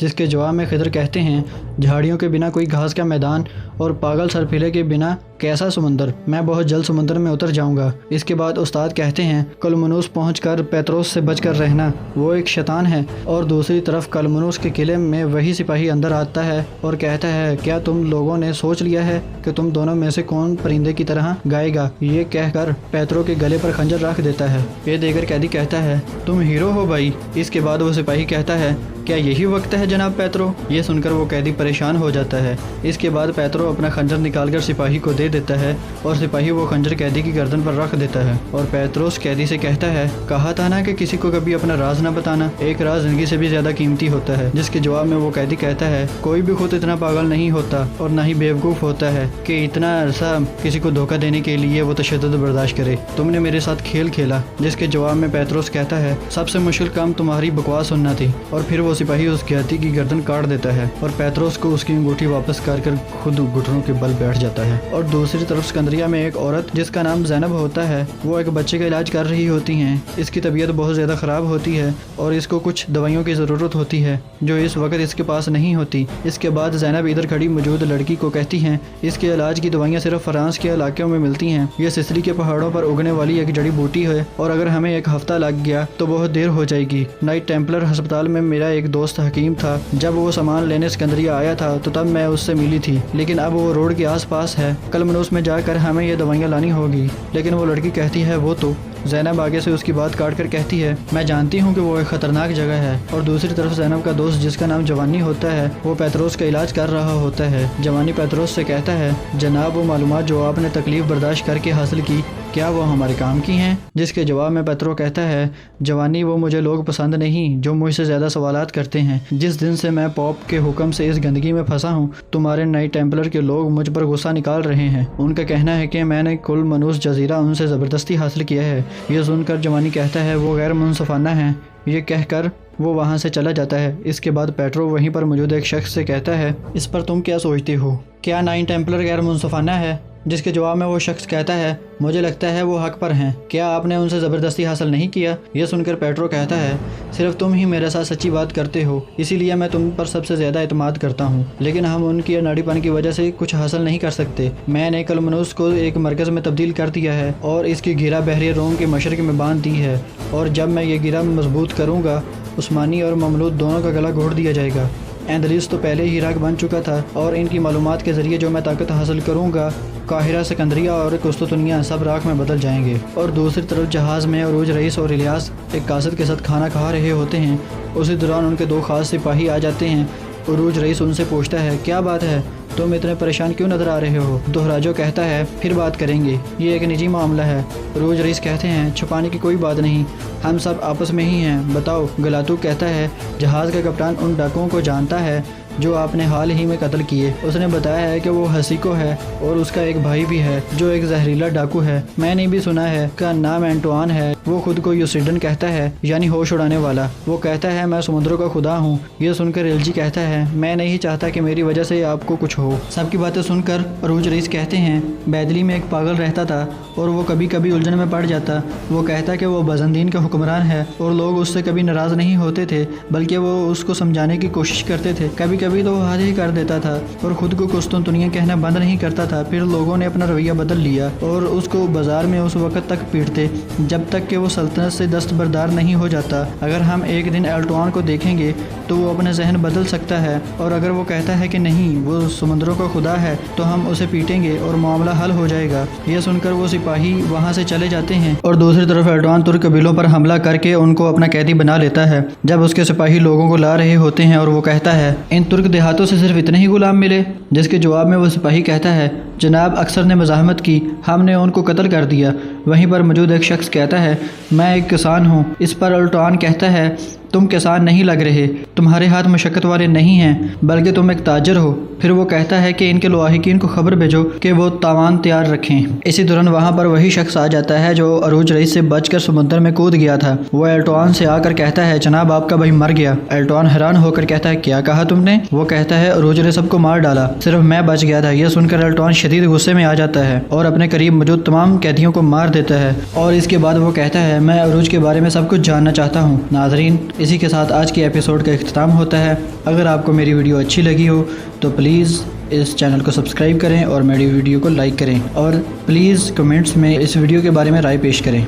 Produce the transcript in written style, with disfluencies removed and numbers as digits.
جس کے جواب میں خضر کہتے ہیں جھاڑیوں کے بنا کوئی گھاس کا میدان اور پاگل سرپھیلے کے بنا کیسا سمندر، میں بہت جلد سمندر میں اتر جاؤں گا۔ اس کے بعد استاد کہتے ہیں کلمنوس پہنچ کر پیتروس سے بچ کر رہنا، وہ ایک شیطان ہے۔ اور دوسری طرف کلمنوس کے قلعے میں وہی سپاہی اندر آتا ہے اور کہتا ہے کیا تم لوگوں نے سوچ لیا ہے کہ تم دونوں میں سے کون پرندے کی طرح گائے گا؟ یہ کہہ کر پیترو کے گلے پر خنجر رکھ دیتا ہے۔ یہ دیکھ کر قیدی کہتا ہے تم ہیرو ہو بھائی۔ اس کے بعد وہ سپاہی کہتا ہے کیا یہی وقت ہے جناب پیترو؟ یہ سن کر وہ قیدی پریشان ہو جاتا ہے۔ اس کے بعد پیترو اپنا خنجر نکال کر سپاہی کو دے دیتا ہے اور سپاہی وہ خنجر قیدی کی گردن پر رکھ دیتا ہے اور پیتروس قیدی سے کہتا ہے کہا تھا نا کہ کسی کو کبھی اپنا راز نہ بتانا، ایک راز زندگی سے بھی زیادہ قیمتی ہوتا ہے۔ جس کے جواب میں وہ قیدی کہتا ہے کوئی بھی خود اتنا پاگل نہیں ہوتا اور نہ ہی بیوقوف ہوتا ہے کہ اتنا عرصہ کسی کو دھوکہ دینے کے لیے وہ تشدد برداشت کرے۔ تم نے میرے ساتھ کھیل کھیلا۔ جس کے جواب میں پیتروس کہتا ہے سب سے مشکل کام تمہاری بکواس سننا تھی، اور پھر وہ سپاہی اس قیدی کی گردن کاٹ دیتا ہے اور پیتروس کو اس کی انگوٹھی واپس کر خود گھٹنوں کے بل بیٹھ جاتا ہے۔ اور دوسری طرف اسکندریہ میں ایک عورت جس کا نام زینب ہوتا ہے، وہ ایک بچے کا علاج کر رہی ہوتی ہیں۔ اس کی طبیعت بہت زیادہ خراب ہوتی ہے اور اس کو کچھ دوائیوں کی ضرورت ہوتی ہے جو اس وقت اس کے پاس نہیں ہوتی۔ اس کے بعد زینب ادھر کھڑی موجود لڑکی کو کہتی ہیں اس کے علاج کی دوائیاں صرف فرانس کے علاقوں میں ملتی ہیں، یہ سسلی کے پہاڑوں پر اگنے والی ایک جڑی بوٹی ہے اور اگر ہمیں ایک ہفتہ لگ گیا تو بہت دیر ہو جائے گی۔ نائٹ ٹیمپلر ہسپتال میں میرا ایک دوست حکیم تھا، جب وہ سامان لینے اسکندریہ آیا تھا تو تب میں اس سے ملی تھی، لیکن اب وہ روڈ کے آس پاس ہے، کلمنوس میں جا کر ہمیں یہ دوائیاں لانی ہوگی۔ لیکن وہ لڑکی کہتی ہے وہ تو زینب آگے سے اس کی بات کاٹ کر کہتی ہے میں جانتی ہوں کہ وہ ایک خطرناک جگہ ہے۔ اور دوسری طرف زینب کا دوست جس کا نام جوانی ہوتا ہے وہ پیتروس کا علاج کر رہا ہوتا ہے۔ جوانی پیتروس سے کہتا ہے جناب وہ معلومات جو آپ نے تکلیف برداشت کر کے حاصل کی کیا وہ ہمارے کام کی ہیں؟ جس کے جواب میں پیترو کہتا ہے جوانی وہ مجھے لوگ پسند نہیں جو مجھ سے زیادہ سوالات کرتے ہیں۔ جس دن سے میں پوپ کے حکم سے اس گندگی میں پھنسا ہوں تمہارے نائٹ ٹیمپلر کے لوگ مجھ پر غصہ نکال رہے ہیں، ان کا کہنا ہے کہ میں نے کل منوس جزیرہ ان سے زبردستی حاصل کیا ہے۔ یہ سن کر جوانی کہتا ہے وہ غیر منصفانہ ہیں۔ یہ کہہ کر وہ وہاں سے چلا جاتا ہے۔ اس کے بعد پیٹرو وہیں پر موجود ایک شخص سے کہتا ہے اس پر تم کیا سوچتے ہو، کیا نائٹ ٹیمپلر غیر منصفانہ ہے؟ جس کے جواب میں وہ شخص کہتا ہے مجھے لگتا ہے وہ حق پر ہیں، کیا آپ نے ان سے زبردستی حاصل نہیں کیا؟ یہ سن کر پیٹرو کہتا ہے صرف تم ہی میرے ساتھ سچی بات کرتے ہو، اسی لیے میں تم پر سب سے زیادہ اعتماد کرتا ہوں، لیکن ہم ان کی ناڑی پن کی وجہ سے کچھ حاصل نہیں کر سکتے۔ میں نے کلمنوس کو ایک مرکز میں تبدیل کر دیا ہے اور اس کی گرہ بحری روم کے مشرق میں باندھ دی ہے، اور جب میں یہ گرہ مضبوط کروں گا عثمانی اور مملوک دونوں کا گلا گھوٹ دیا جائے گا۔ اندلس تو پہلے ہی عراق بن چکا تھا اور ان کی معلومات کے ذریعے جو میں طاقت حاصل کروں گا قاہرہ، سکندریہ اور قسطنطنیہ سب راکھ میں بدل جائیں گے۔ اور دوسری طرف جہاز میں عروج رئیس اور الیاس ایک قاصد کے ساتھ کھانا کھا رہے ہوتے ہیں۔ اسی دوران ان کے دو خاص سپاہی آ جاتے ہیں۔ عروج رئیس ان سے پوچھتا ہے کیا بات ہے، تم اتنے پریشان کیوں نظر آ رہے ہو؟ دہراجو کہتا ہے پھر بات کریں گے، یہ ایک نجی معاملہ ہے۔ عروج رئیس کہتے ہیں چھپانے کی کوئی بات نہیں، ہم سب آپس میں ہی ہیں، بتاؤ۔ گلاتو کہتا ہے جہاز کا کپتان ان ڈاکوؤں کو جانتا ہے جو آپ نے حال ہی میں قتل کیے۔ اس نے بتایا ہے کہ وہ ہسیکو ہے اور اس کا ایک بھائی بھی ہے جو ایک زہریلا ڈاکو ہے، میں نے بھی سنا ہے، کا نام اینٹوان ہے، وہ خود کو یوسیڈن کہتا ہے یعنی ہوش اڑانے والا۔ وہ کہتا ہے میں سمندروں کا خدا ہوں۔ یہ سن کر ایلجی کہتا ہے میں نہیں چاہتا کہ میری وجہ سے آپ کو کچھ ہو۔ سب کی باتیں سن کر عروج رئیس کہتے ہیں بیدلی میں ایک پاگل رہتا تھا اور وہ کبھی کبھی الجھن میں پڑ جاتا۔ وہ کہتا کہ وہ بازندین کا حکمران ہے اور لوگ اس سے کبھی ناراض نہیں ہوتے تھے بلکہ وہ اس کو سمجھانے کی کوشش کرتے تھے، کبھی کبھی تو وہ حد ہی کر دیتا تھا اور خود کو قسطنطنیہ کہنا بند نہیں کرتا تھا۔ پھر لوگوں نے اپنا رویہ بدل لیا اور اس کو بازار میں اس وقت تک پیٹتے جب تک کہ وہ سلطنت سے دستبردار نہیں ہو جاتا۔ اگر ہم ایک دن ایلٹوان کو دیکھیں گے تو وہ اپنا ذہن بدل سکتا ہے، اور اگر وہ کہتا ہے کہ نہیں وہ سمندروں کا خدا ہے تو ہم اسے پیٹیں گے اور معاملہ حل ہو جائے گا۔ یہ سن کر وہ سپاہی وہاں سے چلے جاتے ہیں اور دوسری طرف ایلٹوان ترک قبیلوں پر حملہ کر کے ان کو اپنا قیدی بنا لیتا ہے۔ جب اس کے سپاہی لوگوں کو لا رہے ہوتے ہیں اور وہ کہتا ہے ان ترک دیہاتوں سے صرف اتنے ہی غلام ملے؟ جس کے جواب میں وہ سپاہی کہتا ہے جناب اکثر نے مزاحمت کی، ہم نے ان کو قتل کر دیا۔ وہیں پر موجود ایک شخص کہتا ہے میں ایک کسان ہوں۔ اس پر ایلٹوان کہتا ہے تم کسان نہیں لگ رہے، تمہارے ہاتھ مشقت والے نہیں ہیں بلکہ تم ایک تاجر ہو۔ پھر وہ کہتا ہے کہ ان کے لواحقین کو خبر بھیجو کہ وہ تاوان تیار رکھیں۔ اسی دوران وہاں پر وہی شخص آ جاتا ہے جو عروج رئیس سے بچ کر سمندر میں کود گیا تھا۔ وہ ایلٹوان سے آ کر کہتا ہے جناب آپ کا بھائی مر گیا۔ ایلٹوان حیران ہو کر کہتا ہے کیا کہا تم نے؟ وہ کہتا ہے عروج نے سب کو مار ڈالا، صرف میں بچ گیا تھا۔ یہ سن کر ایلٹوان شدید غصے میں آ جاتا ہے اور اپنے قریب موجود تمام قیدیوں کو مار دیتا ہے، اور اس کے بعد وہ کہتا ہے میں عروج کے بارے میں سب کچھ جاننا چاہتا ہوں۔ ناظرین، اسی کے ساتھ آج کی ایپیسوڈ کا اختتام ہوتا ہے۔ اگر آپ کو میری ویڈیو اچھی لگی ہو تو پلیز اس چینل کو سبسکرائب کریں اور میری ویڈیو کو لائک کریں، اور پلیز کمنٹس میں اس ویڈیو کے بارے میں رائے پیش کریں۔